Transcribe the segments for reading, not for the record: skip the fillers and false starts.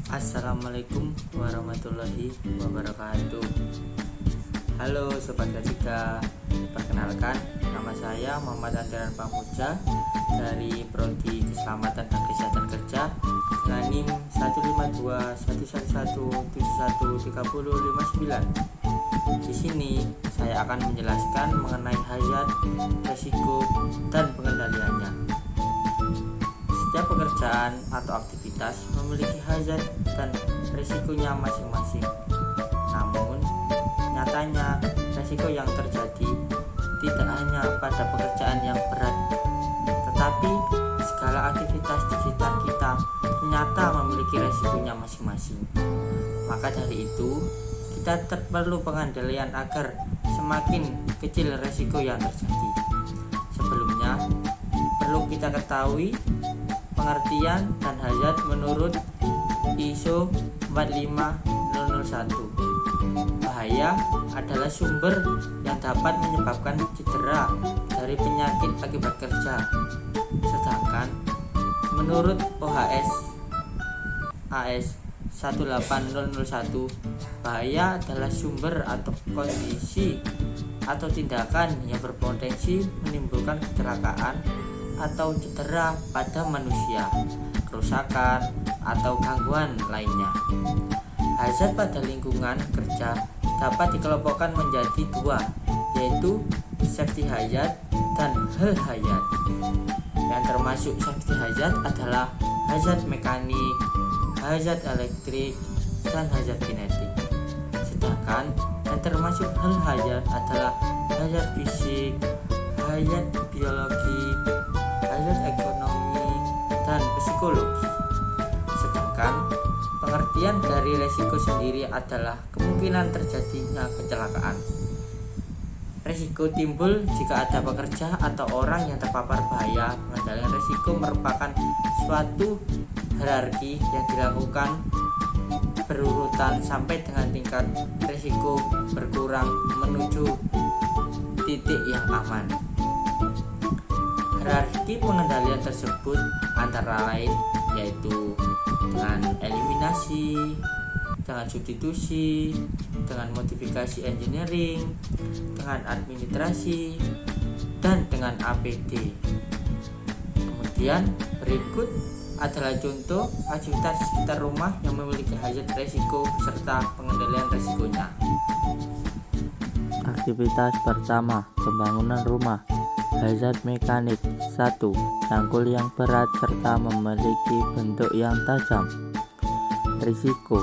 Assalamualaikum warahmatullahi wabarakatuh. Halo Sobat Gajika, perkenalkan nama saya Muhammad Andaran Pamuja dari Prodi Keselamatan dan Kesehatan Kerja dengan NIM 1521171713059. Di sini saya akan menjelaskan mengenai hazard, resiko, dan pengendaliannya. Setiap pekerjaan atau aktivitas memiliki hazard dan risikonya masing-masing. Namun, nyatanya risiko yang terjadi tidak hanya pada pekerjaan yang berat, tetapi segala aktivitas di sekitar kita ternyata memiliki risikonya masing-masing. Maka dari itu, kita perlu pengendalian agar semakin kecil risiko yang terjadi. Sebelumnya, perlu kita ketahui pengertian dan hazard menurut ISO 45001. Bahaya adalah sumber yang dapat menyebabkan cedera dari penyakit akibat kerja. Sedangkan menurut OHS AS 18001, bahaya adalah sumber atau kondisi atau tindakan yang berpotensi menimbulkan kecelakaan atau cedera pada manusia, kerusakan, atau gangguan lainnya. Hazard pada lingkungan kerja dapat dikelompokkan menjadi dua, yaitu safety hazard dan health hazard. Yang termasuk safety hazard adalah hazard mekanik, hazard elektrik, dan hazard kinetik. Sedangkan yang termasuk health hazard adalah hazard fisik, hazard biologi, hazard ekonomi, dan psikologi. Sedangkan pengertian dari resiko sendiri adalah kemungkinan terjadinya kecelakaan. Resiko timbul jika ada pekerja atau orang yang terpapar bahaya. Pengendalian resiko merupakan suatu hierarki yang dilakukan berurutan sampai dengan tingkat resiko berkurang menuju titik yang aman. Hierarki pengendalian tersebut antara lain yaitu dengan eliminasi, dengan substitusi, dengan modifikasi engineering, dengan administrasi, dan dengan APD. Kemudian berikut adalah contoh aktivitas sekitar rumah yang memiliki hazard resiko serta pengendalian resikonya. Aktivitas pertama, pembangunan rumah. Hazard mekanik 1. Cangkul yang berat serta memiliki bentuk yang tajam. Risiko: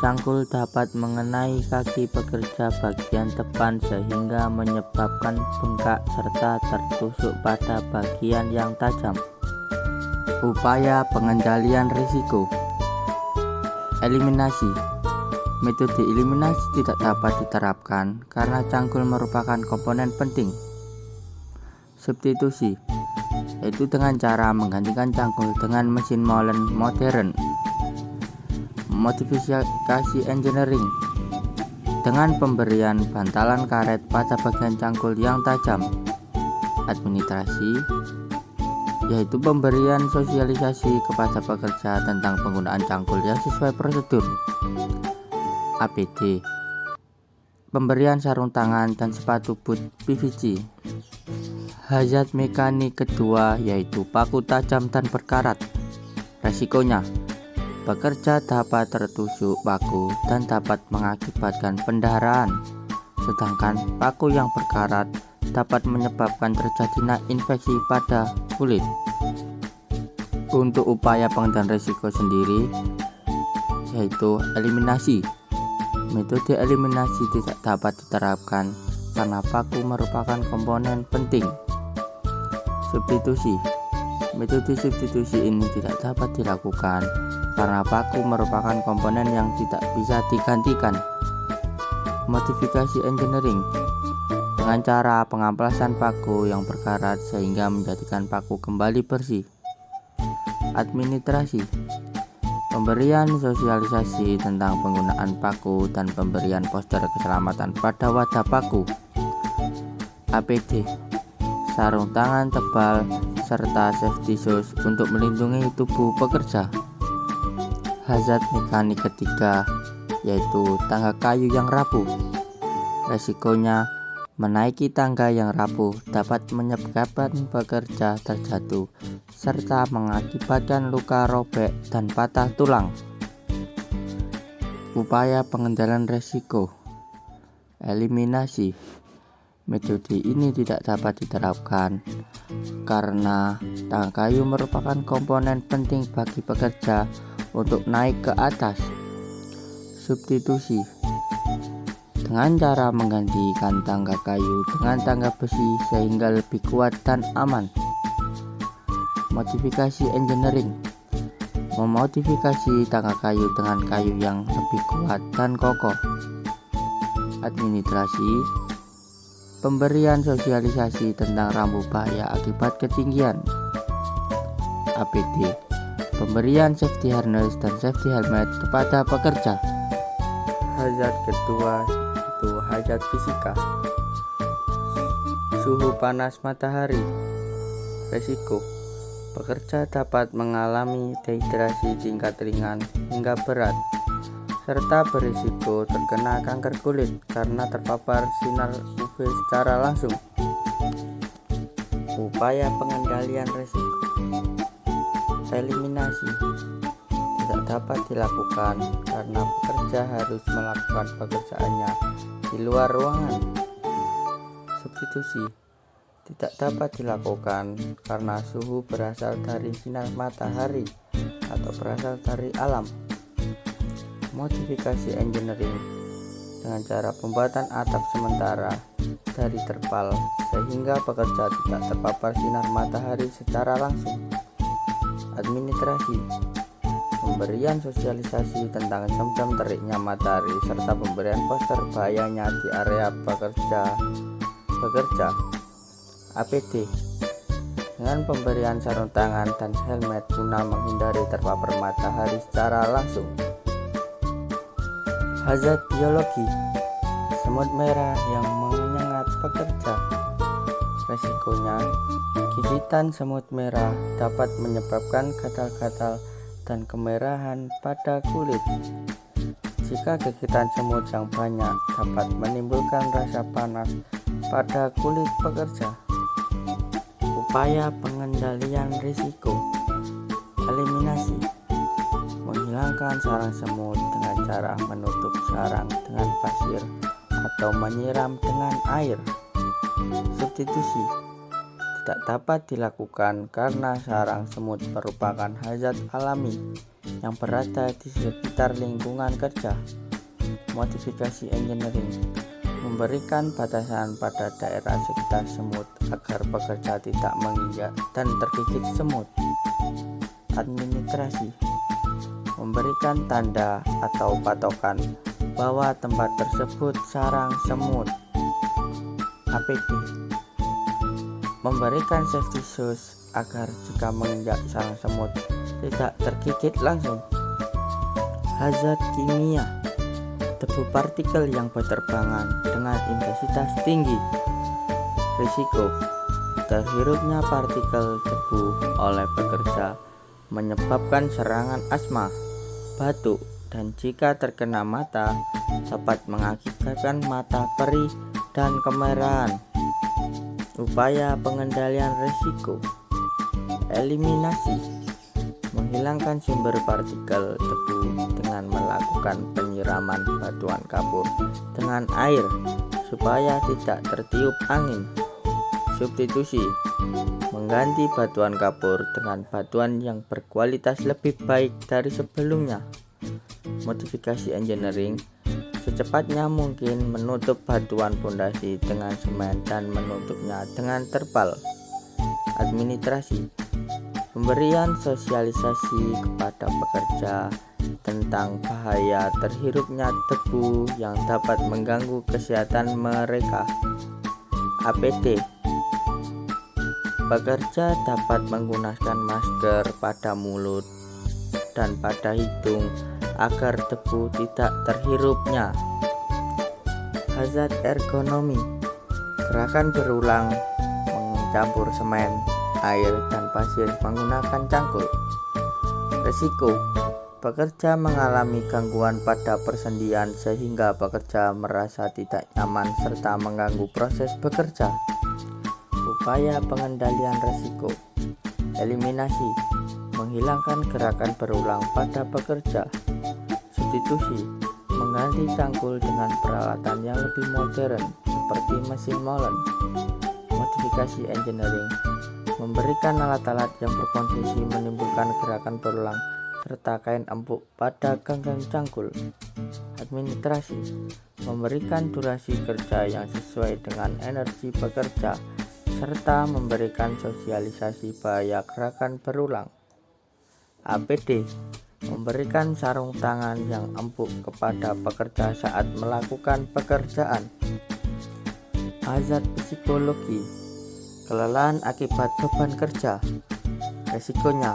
cangkul dapat mengenai kaki pekerja bagian depan sehingga menyebabkan bengkak serta tertusuk pada bagian yang tajam. Upaya pengendalian risiko: eliminasi. Metode eliminasi tidak dapat diterapkan karena cangkul merupakan komponen penting. Substitusi, yaitu dengan cara menggantikan cangkul dengan mesin molen modern. Modifikasi engineering, dengan pemberian bantalan karet pada bagian cangkul yang tajam. Administrasi, yaitu pemberian sosialisasi kepada pekerja tentang penggunaan cangkul yang sesuai prosedur. APD, pemberian sarung tangan dan sepatu boot PVC. Hazard mekanik kedua yaitu paku tajam dan berkarat. Resikonya: pekerja dapat tertusuk paku dan dapat mengakibatkan pendarahan. Sedangkan paku yang berkarat dapat menyebabkan terjadinya infeksi pada kulit. Untuk upaya pengendalian risiko sendiri yaitu eliminasi. Metode eliminasi tidak dapat diterapkan karena paku merupakan komponen penting. Substitusi, metode substitusi ini tidak dapat dilakukan karena paku merupakan komponen yang tidak bisa digantikan. Modifikasi engineering, dengan cara pengamplasan paku yang berkarat sehingga menjadikan paku kembali bersih. Administrasi, pemberian sosialisasi tentang penggunaan paku dan pemberian poster keselamatan pada wadah paku. APD, sarung tangan tebal serta safety shoes untuk melindungi tubuh pekerja. Hazard mekanik ketiga yaitu tangga kayu yang rapuh. Resikonya, menaiki tangga yang rapuh dapat menyebabkan pekerja terjatuh serta mengakibatkan luka robek dan patah tulang. Upaya pengendalian resiko. Eliminasi. Metode ini tidak dapat diterapkan karena tangga kayu merupakan komponen penting bagi pekerja untuk naik ke atas. Substitusi. Dengan cara menggantikan tangga kayu dengan tangga besi sehingga lebih kuat dan aman. Modifikasi engineering. Memodifikasi tangga kayu dengan kayu yang lebih kuat dan kokoh. Administrasi. Pemberian sosialisasi tentang rambu bahaya akibat ketinggian. APD. Pemberian safety harness dan safety helmet kepada pekerja. Hazard kedua itu hazard fisika. Suhu panas matahari. Resiko. Pekerja dapat mengalami dehidrasi tingkat ringan hingga berat, serta berisiko terkena kanker kulit karena terpapar sinar UV secara langsung. Upaya pengendalian risiko. Eliminasi tidak dapat dilakukan karena pekerja harus melakukan pekerjaannya di luar ruangan. Substitusi tidak dapat dilakukan karena suhu berasal dari sinar matahari atau berasal dari alam. Modifikasi engineering dengan cara pembuatan atap sementara dari terpal sehingga pekerja tidak terpapar sinar matahari secara langsung. Administrasi. Pemberian sosialisasi tentang jam-jam teriknya matahari serta pemberian poster bahayanya di area bekerja. APD. Dengan pemberian sarung tangan dan helmet guna menghindari terpapar matahari secara langsung. Hazard biologi. Semut merah yang menyengat pekerja. Resikonya, gigitan semut merah dapat menyebabkan gatal-gatal dan kemerahan pada kulit. Jika gigitan semut yang banyak dapat menimbulkan rasa panas pada kulit pekerja. Upaya pengendalian risiko. Eliminasi. Menghilangkan sarang semut dengan cara menutup sarang dengan pasir atau menyiram dengan air. Substitusi tidak dapat dilakukan karena sarang semut merupakan hazard alami yang berada di sekitar lingkungan kerja. Modifikasi engineering. Memberikan batasan pada daerah sekitar semut agar pekerja tidak menginjak dan tergigit semut. Administrasi. Memberikan tanda atau patokan bahwa tempat tersebut sarang semut. APD. Memberikan safety shoes agar jika menginjak sarang semut tidak tergigit langsung. Hazard kimia. Debu partikel yang berterbangan dengan intensitas tinggi. Risiko. Terhirupnya partikel debu oleh pekerja menyebabkan serangan asma, batuk, dan jika terkena mata dapat mengakibatkan mata perih dan kemerahan. Upaya pengendalian risiko. Eliminasi. Menghilangkan sumber partikel debu dengan melakukan penyiraman batuan kapur dengan air supaya tidak tertiup angin. Substitusi. Mengganti batuan kapur dengan batuan yang berkualitas lebih baik dari sebelumnya. Modifikasi engineering. Secepatnya mungkin menutup batuan pondasi dengan semen dan menutupnya dengan terpal. Administrasi. Pemberian sosialisasi kepada pekerja tentang bahaya terhirupnya debu yang dapat mengganggu kesehatan mereka. APD. Pekerja dapat menggunakan masker pada mulut dan pada hidung agar debu tidak terhirupnya. Hazard ergonomi. Gerakan berulang mencampur semen, air, dan pasir menggunakan cangkul. Risiko. Pekerja mengalami gangguan pada persendian sehingga pekerja merasa tidak nyaman serta mengganggu proses bekerja. Upaya pengendalian risiko. Eliminasi, menghilangkan gerakan berulang pada pekerja. Substitusi, mengganti cangkul dengan peralatan yang lebih modern seperti mesin molen. Modifikasi engineering, memberikan alat-alat yang berpotensi menimbulkan gerakan berulang serta kain empuk pada ganggang cangkul. Administrasi, memberikan durasi kerja yang sesuai dengan energi pekerja serta memberikan sosialisasi bahaya gerakan berulang. APD, memberikan sarung tangan yang empuk kepada pekerja saat melakukan pekerjaan. Hazard psikologi, kelelahan akibat beban kerja. Resikonya,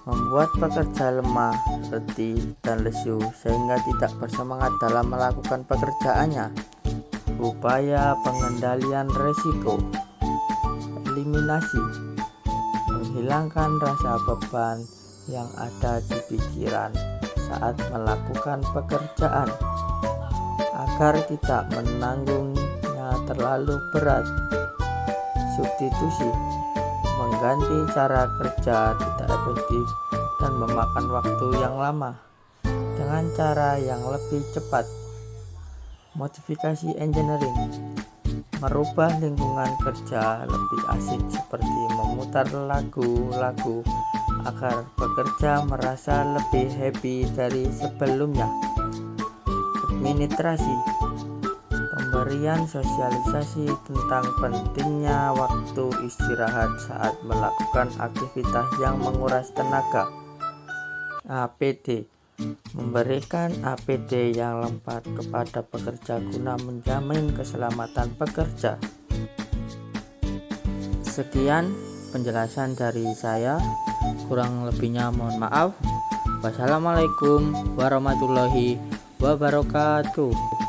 membuat pekerja lemah, letih, dan lesu sehingga tidak bersemangat dalam melakukan pekerjaannya. Upaya pengendalian risiko. Eliminasi, menghilangkan rasa beban yang ada di pikiran saat melakukan pekerjaan agar tidak menanggungnya terlalu berat. Substitusi, mengganti cara kerja tidak efektif dan memakan waktu yang lama dengan cara yang lebih cepat. Modifikasi engineering, merubah lingkungan kerja lebih asik seperti memutar lagu-lagu agar pekerja merasa lebih happy dari sebelumnya. Administrasi, pemberian sosialisasi tentang pentingnya waktu istirahat saat melakukan aktivitas yang menguras tenaga. APD, memberikan APD yang lengkap kepada pekerja guna menjamin keselamatan pekerja. Sekian penjelasan dari saya, kurang lebihnya mohon maaf. Wassalamualaikum warahmatullahi wabarakatuh.